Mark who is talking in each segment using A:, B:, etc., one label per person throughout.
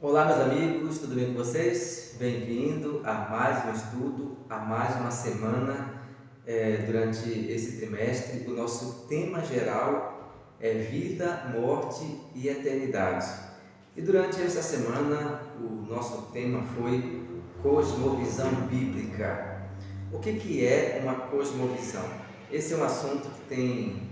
A: Olá, meus amigos, tudo bem com vocês? Bem-vindo a mais um estudo, a mais uma semana. Durante esse trimestre, o nosso tema geral é vida, morte e eternidade. E durante essa semana, o nosso tema foi cosmovisão bíblica. O que é uma cosmovisão? Esse é um assunto que tem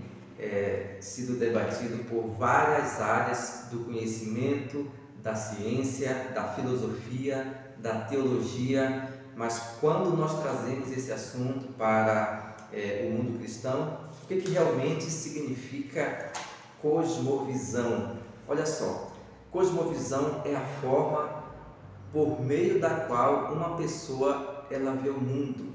A: sido debatido por várias áreas do conhecimento, da ciência, da filosofia, da teologia, mas quando nós trazemos esse assunto para o mundo cristão, o que realmente significa cosmovisão? Olha só, cosmovisão é a forma por meio da qual uma pessoa ela vê o mundo.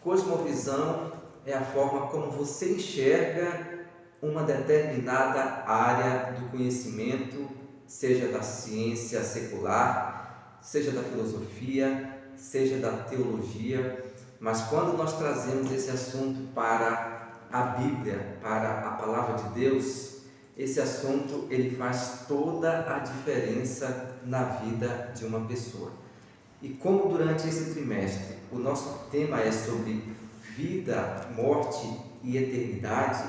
A: Cosmovisão é a forma como você enxerga uma determinada área do conhecimento, seja da ciência secular, seja da filosofia, seja da teologia. Mas quando nós trazemos esse assunto para a Bíblia, para a Palavra de Deus, esse assunto ele faz toda a diferença na vida de uma pessoa. E como durante esse trimestre o nosso tema é sobre vida, morte e eternidade,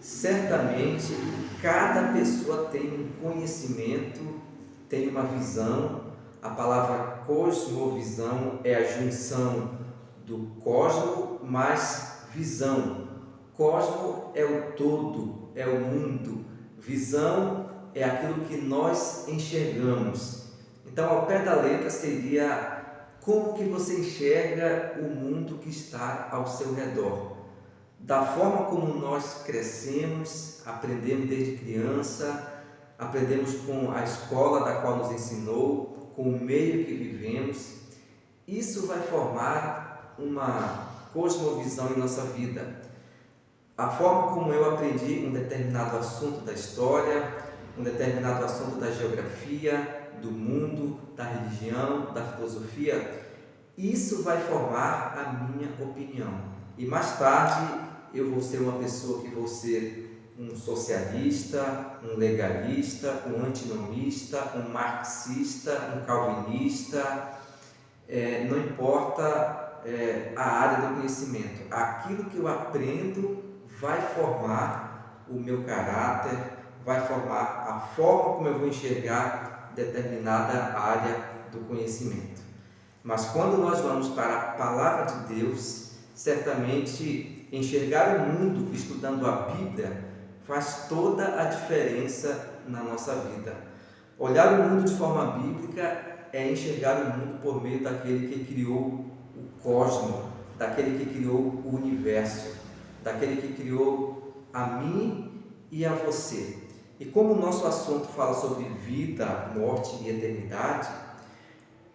A: certamente cada pessoa tem um conhecimento, tem uma visão. A palavra cosmovisão é a junção do cosmo mais visão. Cosmo é o todo, é o mundo. Visão é aquilo que nós enxergamos. Então, ao pé da letra seria como que você enxerga o mundo que está ao seu redor. Da forma como nós crescemos, aprendemos desde criança, aprendemos com a escola da qual nos ensinou, com o meio que vivemos, isso vai formar uma cosmovisão em nossa vida. A forma como eu aprendi um determinado assunto da história, um determinado assunto da geografia, do mundo, da religião, da filosofia, isso vai formar a minha opinião. E mais tarde eu vou ser uma pessoa que vou ser um socialista, um legalista, um antinomista, um marxista, um calvinista, não importa a área do conhecimento. Aquilo que eu aprendo vai formar o meu caráter, vai formar a forma como eu vou enxergar determinada área do conhecimento. Mas quando nós vamos para a Palavra de Deus, certamente enxergar o mundo estudando a Bíblia faz toda a diferença na nossa vida. Olhar o mundo de forma bíblica é enxergar o mundo por meio daquele que criou o cosmos, daquele que criou o universo, daquele que criou a mim e a você. E como o nosso assunto fala sobre vida, morte e eternidade,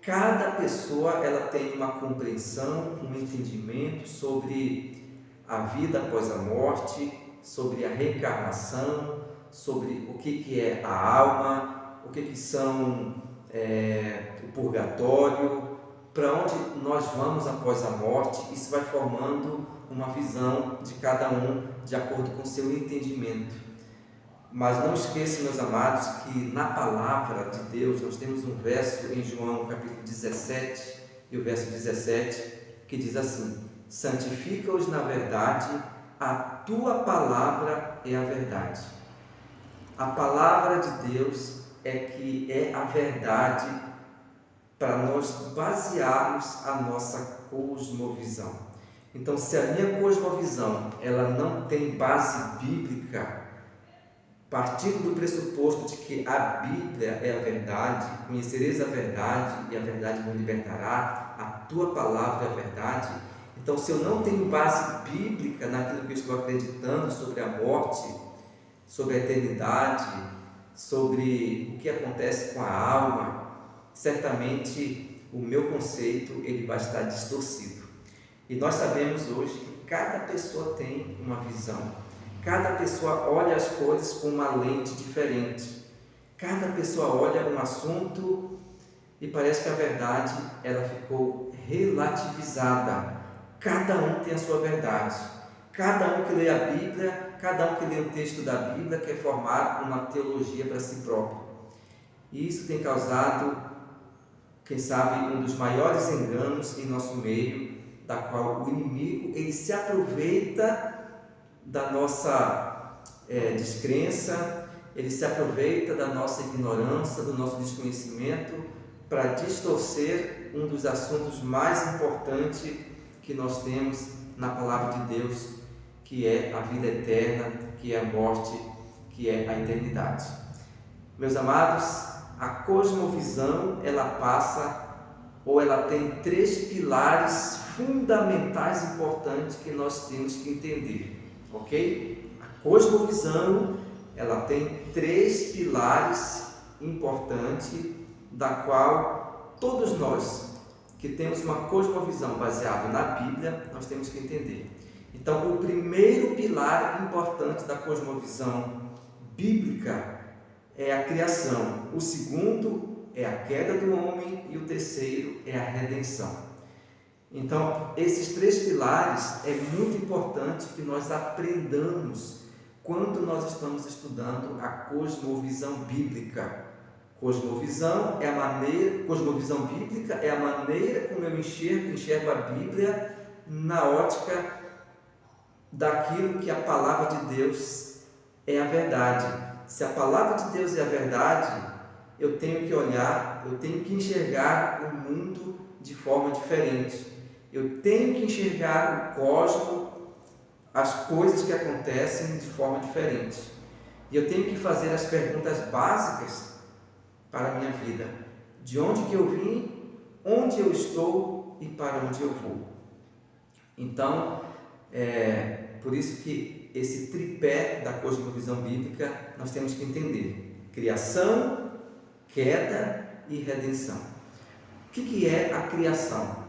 A: cada pessoa ela tem uma compreensão, um entendimento sobre a vida após a morte, sobre a reencarnação, sobre o que é a alma, o que são o purgatório, para onde nós vamos após a morte. Isso vai formando uma visão de cada um de acordo com o seu entendimento. Mas não esqueçam, meus amados, que na palavra de Deus nós temos um verso em João capítulo 17 e o verso 17 que diz assim: santifica-os na verdade, a tua palavra é a verdade. A palavra de Deus é que é a verdade para nós basearmos a nossa cosmovisão. Então, se a minha cosmovisão ela não tem base bíblica, partindo do pressuposto de que a Bíblia é a verdade, conhecereis a verdade e a verdade vos libertará, a tua palavra é a verdade. Então, se eu não tenho base bíblica naquilo que eu estou acreditando sobre a morte, sobre a eternidade, sobre o que acontece com a alma, certamente o meu conceito ele vai estar distorcido. E nós sabemos hoje que cada pessoa tem uma visão, cada pessoa olha as coisas com uma lente diferente, cada pessoa olha um assunto e parece que a verdade ela ficou relativizada. Cada um tem a sua verdade, cada um que lê a Bíblia, cada um que lê o texto da Bíblia quer formar uma teologia para si próprio. E isso tem causado, quem sabe, um dos maiores enganos em nosso meio, da qual o inimigo ele se aproveita da nossa descrença, ele se aproveita da nossa ignorância, do nosso desconhecimento, para distorcer um dos assuntos mais importantes que nós temos na palavra de Deus, que é a vida eterna, que é a morte, que é a eternidade. Meus amados, a cosmovisão, ela passa, ou ela tem 3 pilares fundamentais importantes que nós temos que entender, ok? A cosmovisão, ela tem 3 pilares importantes, da qual todos nós que temos uma cosmovisão baseada na Bíblia, nós temos que entender. Então, o primeiro pilar importante da cosmovisão bíblica é a criação, o segundo é a queda do homem e o terceiro é a redenção. Então, esses 3 pilares é muito importante que nós aprendamos quando nós estamos estudando a cosmovisão bíblica. Cosmovisão bíblica é a maneira como eu enxergo a Bíblia na ótica daquilo que a palavra de Deus é a verdade. Se a palavra de Deus é a verdade, eu tenho que olhar, eu tenho que enxergar o mundo de forma diferente. Eu tenho que enxergar o cosmos, as coisas que acontecem de forma diferente. E eu tenho que fazer as perguntas básicas para a minha vida. De onde que eu vim, onde eu estou e para onde eu vou. Então, por isso que esse tripé da cosmovisão bíblica nós temos que entender: criação, queda e redenção. O que é a criação?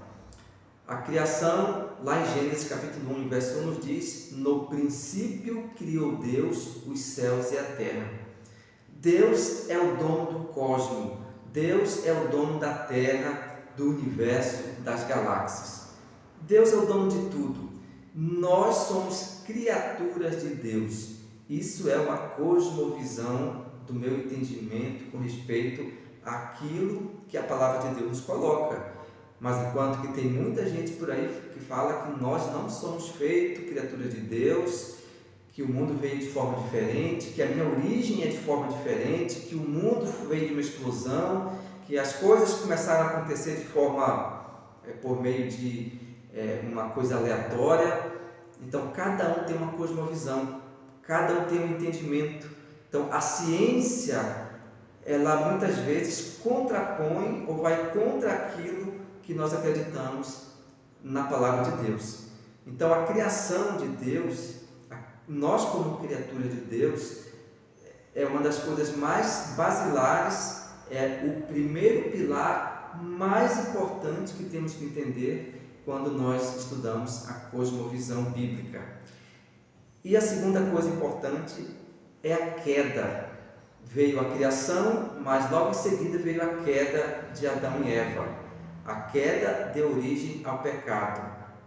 A: A criação, lá em Gênesis capítulo 1, verso 1, nos diz: no princípio criou Deus os céus e a terra. Deus é o dono do cosmos, Deus é o dono da terra, do universo, das galáxias. Deus é o dono de tudo. Nós somos criaturas de Deus. Isso é uma cosmovisão do meu entendimento com respeito àquilo que a palavra de Deus nos coloca. Mas enquanto que tem muita gente por aí que fala que nós não somos feitos criaturas de Deus, que o mundo veio de forma diferente, que a minha origem é de forma diferente, que o mundo veio de uma explosão, que as coisas começaram a acontecer de forma, por meio de uma coisa aleatória. Então, cada um tem uma cosmovisão, cada um tem um entendimento. Então, a ciência, ela muitas vezes contrapõe ou vai contra aquilo que nós acreditamos na palavra de Deus. Então, a criação de Deus, nós como criaturas de Deus, é uma das coisas mais basilares, é o primeiro pilar mais importante que temos que entender quando nós estudamos a cosmovisão bíblica. E a segunda coisa importante é a queda. Veio a criação, mas logo em seguida veio a queda de Adão e Eva. A queda deu origem ao pecado.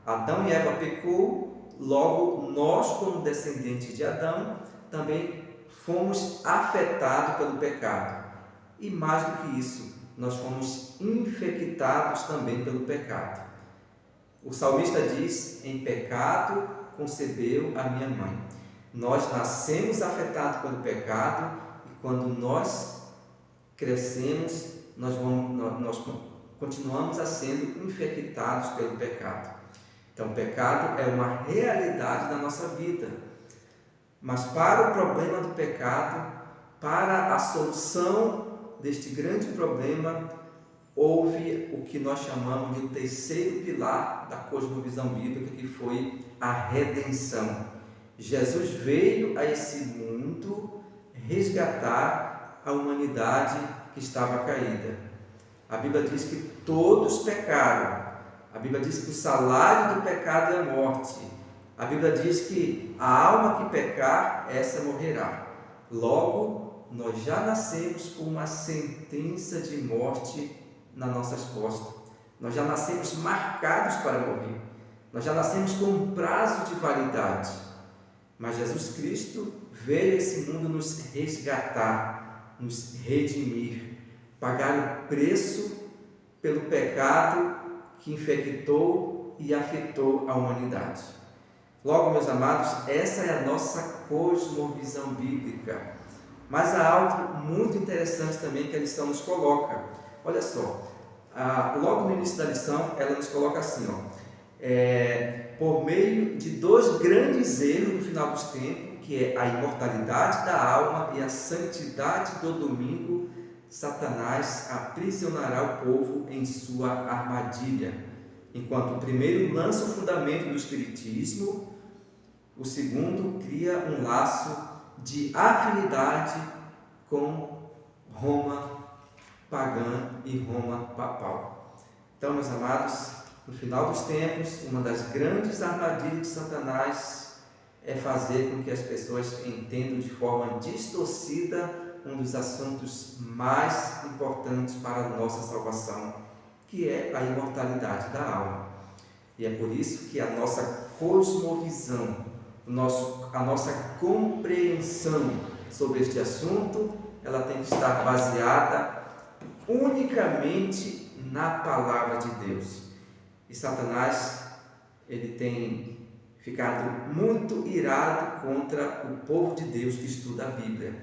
A: Adão e Eva pecou. Logo, nós, como descendentes de Adão, também fomos afetados pelo pecado. E mais do que isso, nós fomos infectados também pelo pecado. O salmista diz: em pecado concebeu a minha mãe. Nós nascemos afetados pelo pecado e quando nós crescemos, nós continuamos a sendo infectados pelo pecado. Então, o pecado é uma realidade da nossa vida. Mas para o problema do pecado, para a solução deste grande problema, houve o que nós chamamos de terceiro pilar da cosmovisão bíblica, que foi a redenção. Jesus veio a esse mundo resgatar a humanidade que estava caída. A Bíblia diz que todos pecaram. A Bíblia diz que o salário do pecado é a morte. A Bíblia diz que a alma que pecar, essa morrerá. Logo, nós já nascemos com uma sentença de morte nas nossas costas. Nós já nascemos marcados para morrer. Nós já nascemos com um prazo de validade. Mas Jesus Cristo veio a esse mundo nos resgatar, nos redimir. pagaram o preço pelo pecado que infectou e afetou a humanidade. Logo, meus amados, essa é a nossa cosmovisão bíblica. Mas há algo muito interessante também que a lição nos coloca. Olha só, logo no início da lição, ela nos coloca assim, por meio de dois grandes erros no final dos tempos, que é a imortalidade da alma e a santidade do domingo, Satanás aprisionará o povo em sua armadilha. Enquanto o primeiro lança o fundamento do espiritismo, o segundo cria um laço de afinidade com Roma pagã e Roma papal. Então, meus amados, no final dos tempos, uma das grandes armadilhas de Satanás é fazer com que as pessoas entendam de forma distorcida um dos assuntos mais importantes para a nossa salvação, que é a imortalidade da alma. E é por isso que a nossa cosmovisão, a nossa compreensão sobre este assunto, ela tem que estar baseada unicamente na palavra de Deus. E Satanás, ele tem ficado muito irado contra o povo de Deus que estuda a Bíblia,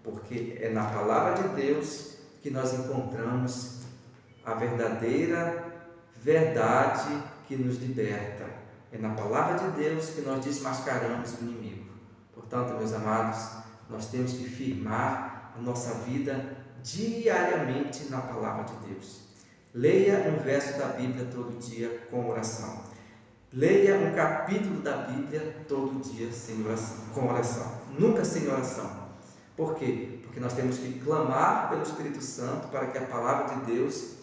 A: porque é na palavra de Deus que nós encontramos a verdadeira verdade que nos liberta. É na palavra de Deus que nós desmascaramos o inimigo. Portanto, meus amados, nós temos que firmar a nossa vida diariamente na palavra de Deus. Leia um verso da Bíblia todo dia com oração. Leia um capítulo da Bíblia todo dia com oração. Nunca sem oração. Por quê? Porque nós temos que clamar pelo Espírito Santo para que a palavra de Deus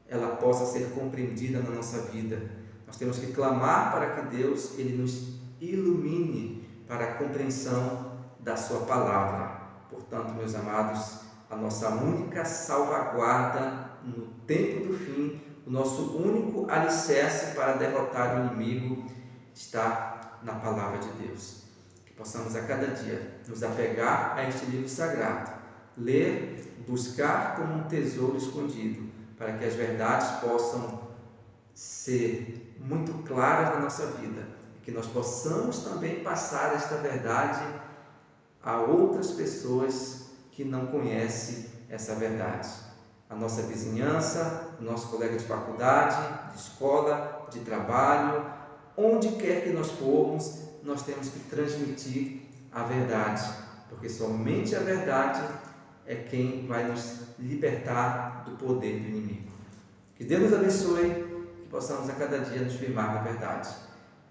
A: ela possa ser compreendida na nossa vida. Nós temos que clamar para que Deus ele nos ilumine para a compreensão da sua palavra. Portanto, meus amados, a nossa única salvaguarda no tempo do fim, o nosso único alicerce para derrotar o inimigo está na palavra de Deus. Que possamos a cada dia nos apegar a este livro sagrado, ler, buscar como um tesouro escondido, para que as verdades possam ser muito claras na nossa vida e que nós possamos também passar esta verdade a outras pessoas que não conhecem essa verdade. A nossa vizinhança, o nosso colega de faculdade, de escola, de trabalho, onde quer que nós formos, nós temos que transmitir a verdade, porque somente a verdade é quem vai nos libertar do poder do inimigo. Que Deus nos abençoe, que possamos a cada dia nos firmar na verdade.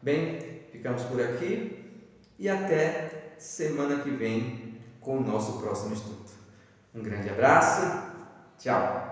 A: Bem, ficamos por aqui e até semana que vem com o nosso próximo estudo. Um grande abraço, tchau!